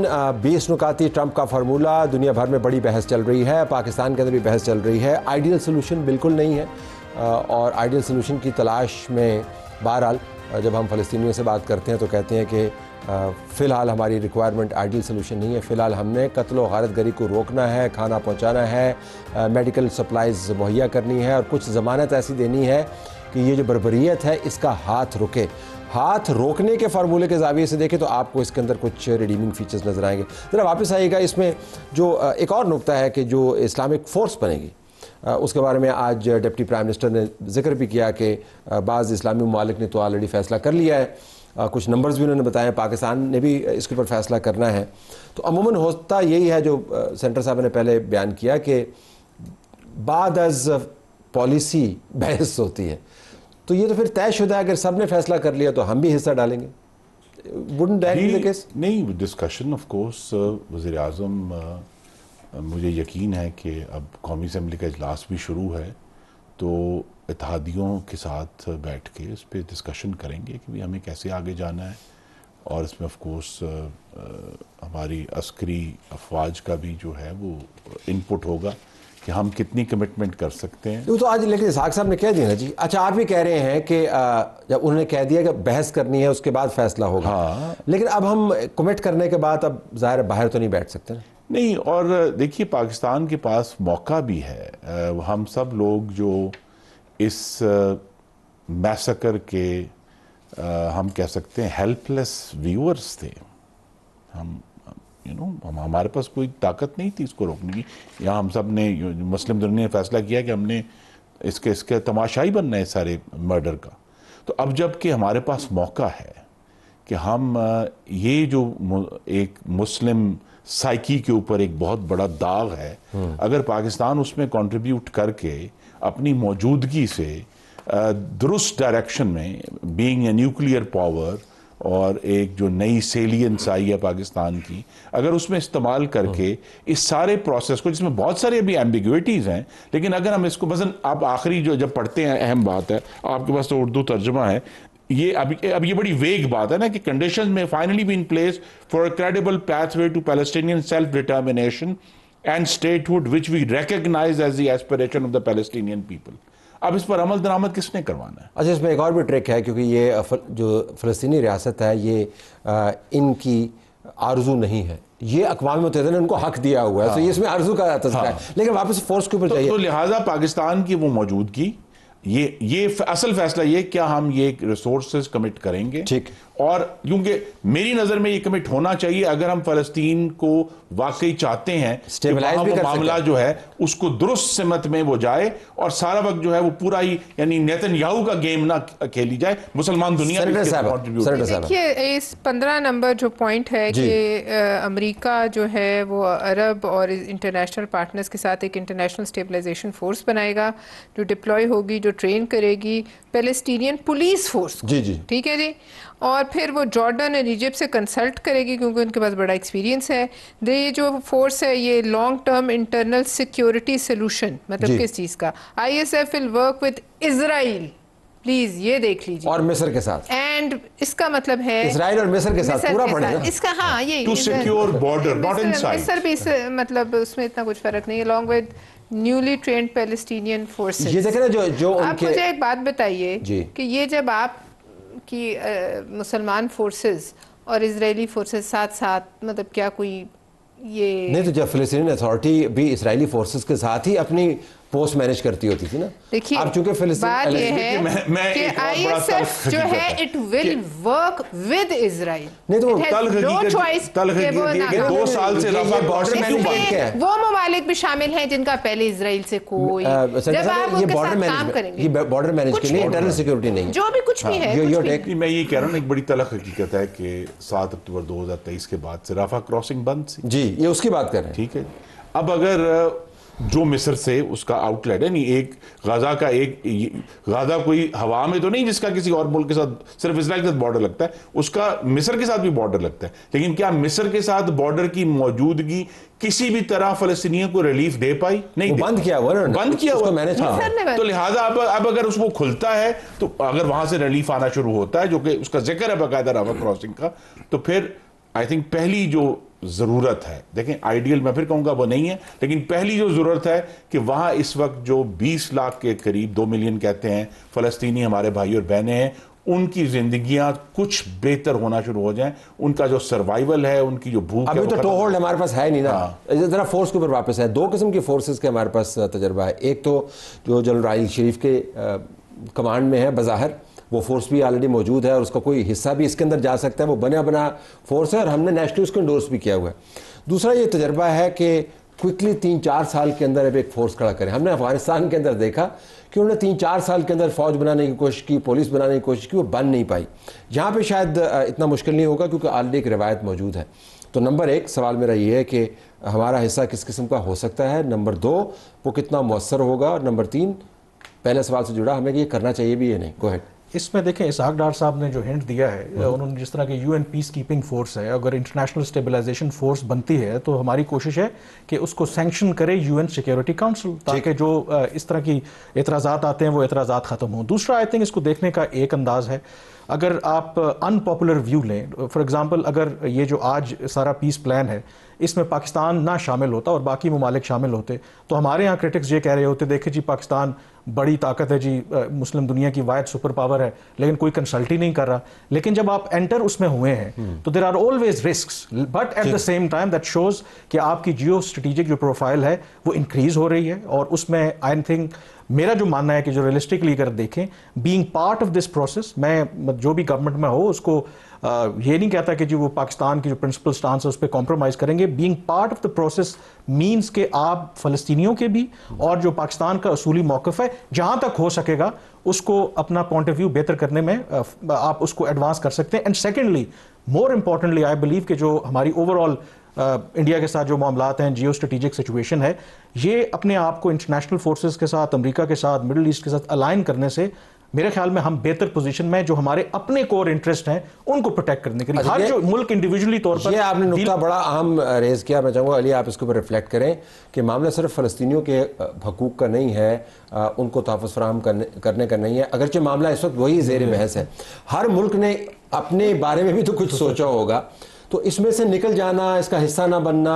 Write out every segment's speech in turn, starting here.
20 نکاتی Trump کا formula دنیا بھر میں بڑی بحث چل رہی ہے، پاکستان کے اندر بھی بحث چل رہی ہے۔ آئیڈیل سلوشن بالکل نہیں ہے اور آئیڈیل سلوشن کی تلاش میں بہرحال جب ہم فلسطینیوں سے بات کرتے ہیں تو کہتے ہیں کہ فی الحال ہماری ریکوائرمنٹ آئیڈیل سلوشن نہیں ہے، فی الحال ہم نے قتل و غارت گری کو روکنا ہے، کھانا پہنچانا ہے، میڈیکل سپلائز مہیا کرنی ہے اور کچھ ضمانت ایسی دینی ہے کہ یہ جو بربریت ہے اس کا ہاتھ رکے۔ ہاتھ روکنے کے فارمولے کے زاویے سے دیکھیں تو آپ کو اس کے اندر کچھ ریڈیمنگ فیچرز نظر آئیں گے۔ ذرا واپس آئیے گا، اس میں جو ایک اور نقطہ ہے کہ جو اسلامک فورس بنے گی، اس کے بارے میں آج ڈپٹی پرائم منسٹر نے ذکر بھی کیا کہ بعض اسلامی ممالک نے تو آلریڈی فیصلہ کر لیا ہے، کچھ نمبرز بھی انہوں نے بتائے، پاکستان نے بھی اس کے اوپر فیصلہ کرنا ہے۔ تو عموماً ہوتا یہی ہے جو سینٹر صاحب نے پہلے بیان کیا کہ بعد از پالیسی بحث ہوتی ہے، تو یہ تو پھر طے شدہ ہے، اگر سب نے فیصلہ کر لیا تو ہم بھی حصہ ڈالیں گے۔ wouldn't that be the case؟ نہیں، ڈسکشن آف کورس وزیر اعظم، مجھے یقین ہے کہ اب قومی اسمبلی کا اجلاس بھی شروع ہے تو اتحادیوں کے ساتھ بیٹھ کے اس پہ ڈسکشن کریں گے کہ ہمیں کیسے آگے جانا ہے، اور اس میں آف کورس ہماری عسکری افواج کا بھی جو ہے وہ انپٹ ہوگا کہ ہم کتنی کمٹمنٹ کر سکتے ہیں۔ وہ تو آج لیکن اسحاق صاحب نے کہہ دیا نا جی، اچھا آپ بھی کہہ رہے ہیں کہ جب انہوں نے کہہ دیا کہ بحث کرنی ہے اس کے بعد فیصلہ ہوگا، لیکن اب ہم کمٹ کرنے کے بعد اب ظاہر باہر تو نہیں بیٹھ سکتے نا۔ نہیں، اور دیکھیے پاکستان کے پاس موقع بھی ہے، ہم سب لوگ جو اس میسکر کے ہم کہہ سکتے ہیں ہیلپ لیس ویورز تھے، ہمارے پاس کوئی طاقت نہیں تھی اس کو روکنے کی، یہاں ہم سب نے مسلم دنیا نے فیصلہ کیا کہ ہم نے اس کے تماشائی بننا ہے سارے مرڈر کا۔ تو اب جب کہ ہمارے پاس موقع ہے کہ ہم یہ جو ایک مسلم سائیکی کے اوپر ایک بہت بڑا داغ ہے، اگر پاکستان اس میں کنٹریبیوٹ کر کے اپنی موجودگی سے درست ڈائریکشن میں بینگ اے نیوکلیئر پاور اور ایک جو نئی سیلینس آئی ہے پاکستان کی، اگر اس میں استعمال کر کے اس سارے پروسیس کو، جس میں بہت سارے ابھی ایمبیگویٹیز ہیں، لیکن اگر ہم اس کو مثلا آپ آخری جو جب پڑھتے ہیں، اہم بات ہے، آپ کے پاس تو اردو ترجمہ ہے، یہ اب یہ بڑی ویگ بات ہے نا کہ کنڈیشنز میں finally be in place for a credible pathway to Palestinian self determination and statehood which we recognise as the aspiration of the Palestinian people. اب اس پر عمل درآمد کس نے کروانا ہے؟ اچھا، اس میں ایک اور بھی ٹرک ہے، کیونکہ یہ جو فلسطینی ریاست ہے یہ ان کی آرزو نہیں ہے، یہ اقوام متحدہ نے ان کو حق دیا ہوا ہے، تو یہ اس میں آرزو کا تذکرہ ہے، لیکن واپس فورس کے اوپر چاہیے۔ تو لہٰذا پاکستان کی وہ موجودگی، یہ اصل فیصلہ یہ کیا ہم یہ ریسورسز کمٹ کریں گے، ٹھیک، اور کیونکہ میری نظر میں یہ کمٹ ہونا چاہیے اگر ہم فلسطین کو واقعی چاہتے ہیں کہ وہاں وہ معاملہ جو ہے اس کو درست سمت میں وہ جائے، اور سارا وقت جو ہے وہ پورا ہی یعنی نیتن یاہو کا گیم نہ کھیلی جائے، مسلمان دنیا دیکھیے اس 15 نمبر جو پوائنٹ ہے کہ امریکہ جو ہے وہ عرب اور انٹرنیشنل پارٹنرز کے ساتھ ایک انٹرنیشنل اسٹیبلائزیشن فورس بنائے گا جو ڈپلوائے ہوگی، جو ٹرین کرے گی پیلسٹینین پولیس فورس کو، ٹھیک ہے جی، اور پھر وہ جارڈن اور ایجپٹ سے کنسلٹ کرے گی کیونکہ ان کے پاس بڑا ایکسپیرینس ہے۔ یہ جو فورس ہے یہ long term internal security solution, مطلب کس چیز کا؟ I S F will work with Israel, please یہ دیکھ لیجیے، اور مصر کے ساتھ، اینڈ اس کا مطلب ہے اسرائیل اور مصر کے ساتھ پورا پڑے گا اس کا، ہاں یہ to secure border not inside, مصر بھی مطلب اس میں اتنا کچھ فرق نہیں ہے، along with newly trained Palestinian forces. یہ دیکھیں نا جو آپ مجھے ایک بات بتائیے کہ یہ جب آپ کی مسلمان فورسز اور اسرائیلی فورسز ساتھ ساتھ، مطلب کیا کوئی یہ نہیں، تو جب فلسطینی اتھارٹی بھی اسرائیلی فورسز کے ساتھ ہی اپنی پوسٹ مینج کرتی ہوتی تھی نا، دیکھیے اب چونکہ بات یہ ہے کہ آئی ایس ایف جو ہے اٹ ول ورک ود اسرائیل، نہیں تو دو سال سے وہ ممالک بھی شامل ہیں جن کا پہلے اسرائیل سے کوئی، جب آپ ان کے ساتھ کام کریں گے، یہ بارڈر مینج کے لیے انٹرنل سیکیورٹی نہیں ہے، جو بھی کچھ بھی ہے۔ میں یہ کہہ رہا ہوں ایک بڑی تلخ حقیقت ہے کہ 7 اکتوبر 2023 کے بعد سے رفح کراسنگ بند تھی، جی یہ اس کی بات کر رہے ہیں، ٹھیک ہے۔ اب اگر جو مصر سے اس کا آؤٹ لیٹ ہے، نہیں ایک غازہ کوئی ہوا میں تو نہیں جس کا کسی اور ملک کے ساتھ صرف اسرائیل کے ساتھ بارڈر لگتا ہے، اس کا مصر کے ساتھ بھی بارڈر لگتا ہے، لیکن کیا مصر کے ساتھ بارڈر کی موجودگی کسی بھی طرح فلسطینیوں کو ریلیف دے پائی؟ نہیں، بند کیا ہوا، بند کیا ہوا، تو لہٰذا اب اگر اس کو کھلتا ہے تو اگر وہاں سے ریلیف آنا شروع ہوتا ہے، جو کہ اس کا ذکر ہے باقاعدہ رفح کراسنگ کا، تو پھر آئی تھنک پہلی جو ضرورت ہے. دیکھیں آئیڈیل میں پھر کہوں گا وہ نہیں ہے, لیکن پہلی جو ضرورت ہے کہ وہاں اس وقت جو 20 لاکھ کے قریب 2 ملین کہتے ہیں فلسطینی ہمارے بھائی اور بہنیں ہیں, ان کی زندگیاں کچھ بہتر ہونا شروع ہو جائیں, ان کا جو سروائیول ہے, ان کی جو بھوک ہے. ابھی تو ٹو ہولڈ ہمارے پاس ہے نہیں نا. ذرا فورس کے اوپر واپس ہے. 2 قسم کی فورسز کے ہمارے پاس تجربہ ہے. ایک تو جو جنرل راحیل شریف کے کمانڈ میں ہے بظاہر, وہ فورس بھی آلریڈی موجود ہے اور اس کا کوئی حصہ بھی اس کے اندر جا سکتا ہے, وہ بنا فورس ہے اور ہم نے نیشنلی اس کو انڈورس بھی کیا ہوا ہے. دوسرا یہ تجربہ ہے کہ کوئکلی 3-4 سال کے اندر اب ایک فورس کھڑا کریں. ہم نے افغانستان کے اندر دیکھا کہ انہوں نے 3-4 سال کے اندر فوج بنانے کی کوشش کی, پولیس بنانے کی کوشش کی, وہ بن نہیں پائی. یہاں پہ شاید اتنا مشکل نہیں ہوگا کیونکہ آلریڈی ایک روایت موجود ہے. تو نمبر 1 سوال میرا یہ ہے کہ ہمارا حصہ کس قسم کا ہو سکتا ہے, نمبر 2 وہ کتنا مؤثر ہوگا, اور نمبر 3 پہلے سوال سے جڑا ہمیں یہ کرنا چاہیے بھی یا نہیں. گو ہیڈ. اس میں دیکھیں اسحاق ڈار صاحب نے جو ہنٹ دیا ہے, انہوں نے جس طرح کہ UN پیس کیپنگ فورس ہے, اگر انٹرنیشنل اسٹیبلائزیشن فورس بنتی ہے تو ہماری کوشش ہے کہ اس کو سینکشن کرے UN سیکیورٹی کاؤنسل, تاکہ جو اس طرح کی اعتراضات آتے ہیں وہ اعتراضات ختم ہوں. دوسرا آئی تھنک اس کو دیکھنے کا ایک انداز ہے, اگر آپ ان پاپولر ویو لیں, فار ایگزامپل اگر یہ جو آج سارا پیس پلان ہے اس میں پاکستان نہ شامل ہوتا اور باقی ممالک شامل ہوتے, تو ہمارے ہاں کرٹکس یہ کہہ رہے ہوتے دیکھیں جی پاکستان بڑی طاقت ہے جی, مسلم دنیا کی واحد سپر پاور ہے, لیکن کوئی کنسلٹ ہی نہیں کر رہا. لیکن جب آپ انٹر اس میں ہوئے ہیں تو there are always risks, but at the same time that shows کہ آپ کی جیو اسٹریٹجک جو پروفائل ہے وہ انکریز ہو رہی ہے. اور اس میں آئی تھنک میرا جو ماننا ہے کہ جو ریئلسٹکلی اگر دیکھیں being part of this process, میں جو بھی گورنمنٹ میں ہو اس کو یہ نہیں کہتا کہ جی وہ پاکستان کی جو پرنسپل سٹانس ہے اس پہ کمپرومائز کریں گے. Being part of the process means کہ آپ فلسطینیوں کے بھی اور جو پاکستان کا اصولی موقف ہے جہاں تک ہو سکے گا اس کو اپنا پوائنٹ آف ویو بہتر کرنے میں آپ اس کو ایڈوانس کر سکتے ہیں. And secondly more importantly I believe کہ جو ہماری اوور آل انڈیا کے ساتھ جو معاملات ہیں, جیو اسٹریٹجک سچویشن ہے, یہ اپنے آپ کو انٹرنیشنل فورسز کے ساتھ, امریکہ کے ساتھ, مڈل ایسٹ کے ساتھ الائن کرنے سے میرے خیال میں ہم بہتر پوزیشن میں جو ہمارے اپنے کور انٹرسٹ ہیں ان کو پروٹیکٹ کرنے کے لیے. ہر جو ملک انڈیویجولی طور پر, یہ آپ نے نقطہ بڑا اہم ریز کیا. میں چاہوں گا علی آپ اس کے اوپر ریفلیکٹ کریں کہ معاملہ صرف فلسطینیوں کے حقوق کا نہیں ہے, ان کو تحفظ فراہم کرنے کا نہیں ہے, اگرچہ معاملہ اس وقت وہی زیر بحث ہے. ہر ملک نے اپنے بارے میں بھی تو کچھ سوچا ہوگا, تو اس میں سے نکل جانا, اس کا حصہ نہ بننا,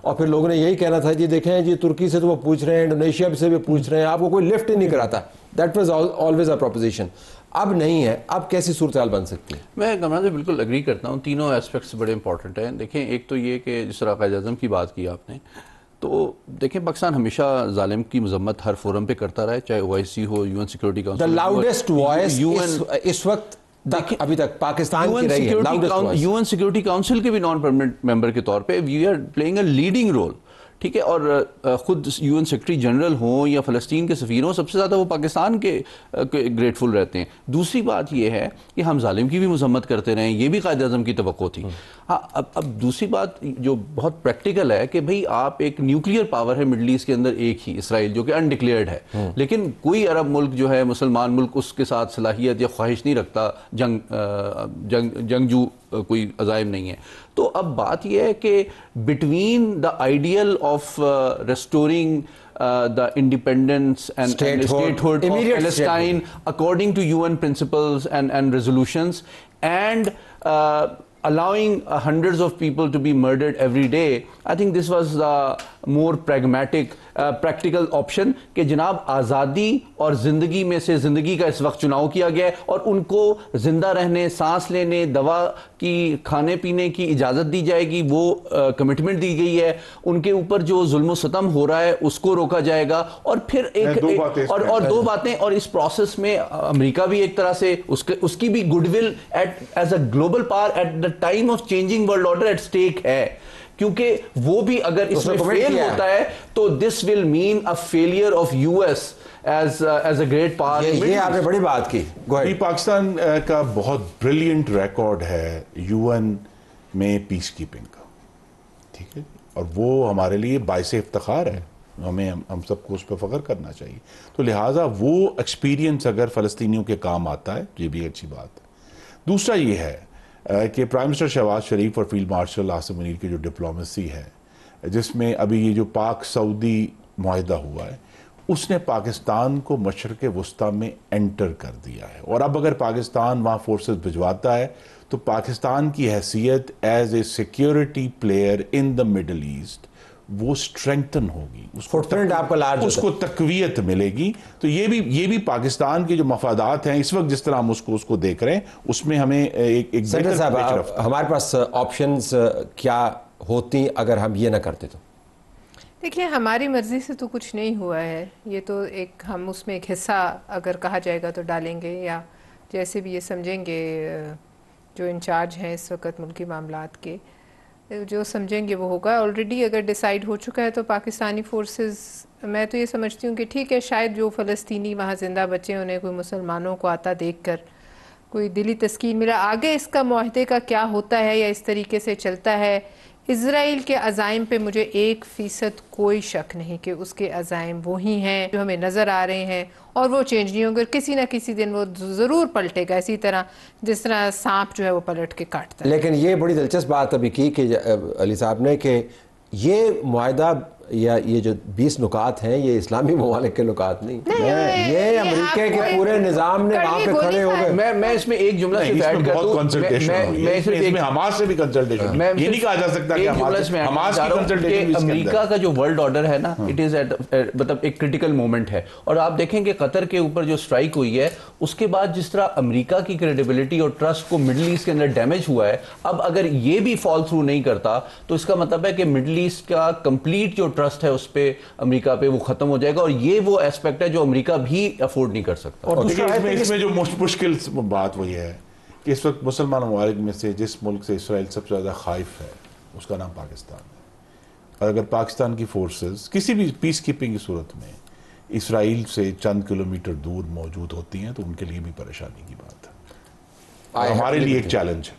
اور پھر لوگوں نے یہی کہنا تھا جی دیکھیں جی ترکی سے تو وہ پوچھ رہے ہیں, انڈونیشیا سے بھی پوچھ رہے ہیں, آپ کو کوئی لفٹ ہی نہیں کراتا. That was always a proposition. اب نہیں ہے, اب کیسی صورتحال بن سکتی ہے؟ میں کمران سے بالکل اگری کرتا ہوں, تینوں ایسپیکٹس بڑے امپورٹنٹ ہیں. دیکھیں ایک تو یہ کہ جس طرح قائد اعظم کی بات کی آپ نے, تو دیکھیں پاکستان ہمیشہ ظالم کی مذمت ہر فورم پہ کرتا رہا ہے, چاہے OIC who, UN security council. The loudest voice اس وقت ابھی تک پاکستان کی رہی ہے. UN سیکورٹی کاؤنسل کے بھی نان پرماننٹ ممبر کے طور پہ we are playing a leading role, ٹھیک ہے. اور خود UN سیکرٹری جنرل ہوں یا فلسطین کے سفیر ہوں, سب سے زیادہ وہ پاکستان کے گریٹفل رہتے ہیں. دوسری بات یہ ہے کہ ہم ظالم کی بھی مذمت کرتے رہیں, یہ بھی قائد اعظم کی توقع تھی. ہاں اب دوسری بات جو بہت پریکٹیکل ہے کہ بھئی آپ ایک نیوکلیئر پاور ہے مڈل ایسٹ کے اندر ایک ہی, اسرائیل, جو کہ انڈکلیئرڈ ہے, لیکن کوئی عرب ملک جو ہے, مسلمان ملک, اس کے ساتھ صلاحیت یا خواہش نہیں رکھتا, جنگجو کوئی عزائم نہیں ہے. تو اب بات یہ ہے کہ between the ideal of restoring the independence and statehood of Palestine according to UN principles and resolutions, and allowing hundreds of people to be murdered every day, I think this was the more pragmatic practical option کہ جناب آزادی اور زندگی میں سے زندگی کا اس وقت چناؤ کیا گیا ہے, اور ان کو زندہ رہنے, سانس لینے, دوا کی, کھانے پینے کی اجازت دی جائے گی, وہ کمٹمنٹ دی گئی ہے. ان کے اوپر جو ظلم و ستم ہو رہا ہے اس کو روکا جائے گا. اور پھر اور دو باتیں, اور اس پروسیس میں امریکہ بھی ایک طرح سے اس کی بھی goodwill as a global power at the time of changing world order at stake ہے, کیونکہ وہ بھی اگر اس میں فیل ہوتا ہے تو this will mean a failure of US as a great power. یہ آپ نے بڑی بات کی. پاکستان کا بہت بریلینٹ ریکارڈ ہے UN میں پیس کیپنگ کا, ٹھیک ہے, اور وہ ہمارے لیے باعث افتخار ہے, ہم سب کو اس پہ فخر کرنا چاہیے. تو لہٰذا وہ ایکسپیرینس اگر فلسطینیوں کے کام آتا ہے یہ بھی اچھی بات ہے. دوسرا یہ ہے کہ پرائم منسٹر شہباز شریف اور فیلڈ مارشل عاصم منیر کی جو ڈپلومیسی ہے, جس میں ابھی یہ جو پاک سعودی معاہدہ ہوا ہے, اس نے پاکستان کو مشرق وسطیٰ میں انٹر کر دیا ہے. اور اب اگر پاکستان وہاں فورسز بھجواتا ہے تو پاکستان کی حیثیت as a security player in the Middle East وہ اسٹرینگتن ہوگی, اس کو تقویت ملے گی. تو یہ بھی پاکستان کے جو مفادات ہیں اس وقت جس طرح ہم اس کو دیکھ رہے ہیں اس میں ہمیں ایک سینیٹر صاحب ہمارے پاس آپشنز کیا ہوتی اگر ہم یہ نہ کرتے تو؟ دیکھیے ہماری مرضی سے تو کچھ نہیں ہوا ہے, یہ تو ایک ہم اس میں ایک حصہ اگر کہا جائے گا تو ڈالیں گے, یا جیسے بھی یہ سمجھیں گے جو انچارج ہیں اس وقت ملکی معاملات کے, جو سمجھیں گے وہ ہوگا. آلریڈی اگر ڈیسائیڈ ہو چکا ہے تو پاکستانی فورسز, میں تو یہ سمجھتی ہوں کہ ٹھیک ہے شاید جو فلسطینی وہاں زندہ بچے انہیں کوئی مسلمانوں کو آتا دیکھ کر کوئی دلی تسکین ملا. آگے اس کا معاہدے کا کیا ہوتا ہے یا اس طریقے سے چلتا ہے, اسرائیل کے عزائم پہ مجھے 1% کوئی شک نہیں کہ اس کے عزائم وہی ہیں جو ہمیں نظر آ رہے ہیں اور وہ چینج نہیں ہوں گے, کسی نہ کسی دن وہ ضرور پلٹے گا, اسی طرح جس طرح سانپ جو ہے وہ پلٹ کے کاٹتا ہے. لیکن یہ بڑی دلچسپ بات ابھی کی کہ علی صاحب نے کہ یہ معاہدہ یا یہ جو 20 نکات ہیں یہ اسلامی ممالک کے نکات نہیں, یہ امریکہ کے پورے نظام نے وہاں پہ کھڑے ہو گئے. میں اس میں ایک جملہ صرف ایڈ کر دوں, اس میں حماس سے بھی کنسلٹیشن, یہ نہیں کہا جا سکتا کہ حماس کی کنسلٹیشن, امریکہ کا جو ورلڈ آرڈر ہے نا اٹ از مطلب ایک کرٹیکل مومنٹ ہے, اور آپ دیکھیں کہ قطر کے اوپر جو سٹرائک ہوئی ہے اس کے بعد جس طرح امریکہ کی کریڈیبلٹی اور ٹرسٹ کو مڈل ایسٹ کے اندر ڈیمیج ہوا ہے, اب اگر یہ بھی فال تھرو نہیں کرتا تو اس کا مطلب ہے کہ مڈل ایسٹ کا کمپلیٹ جو ٹرسٹ ہے اس پہ امریکہ پہ وہ ختم ہو جائے گا, اور یہ وہ ایسپیکٹ ہے جو امریکہ بھی افورڈ نہیں کر سکتا. اور اس میں جو مشکل بات وہ یہ ہے کہ اس وقت مسلمان ممالک میں سے جس ملک سے اسرائیل سب سے زیادہ خائف ہے اس کا نام پاکستان ہے, اور اگر پاکستان کی فورسز کسی بھی پیس کیپنگ کی صورت میں اسرائیل سے چند کلومیٹر دور موجود ہوتی ہیں تو ان کے لیے بھی پریشانی کی بات ہے, ہمارے لیے ایک چیلنج ہے.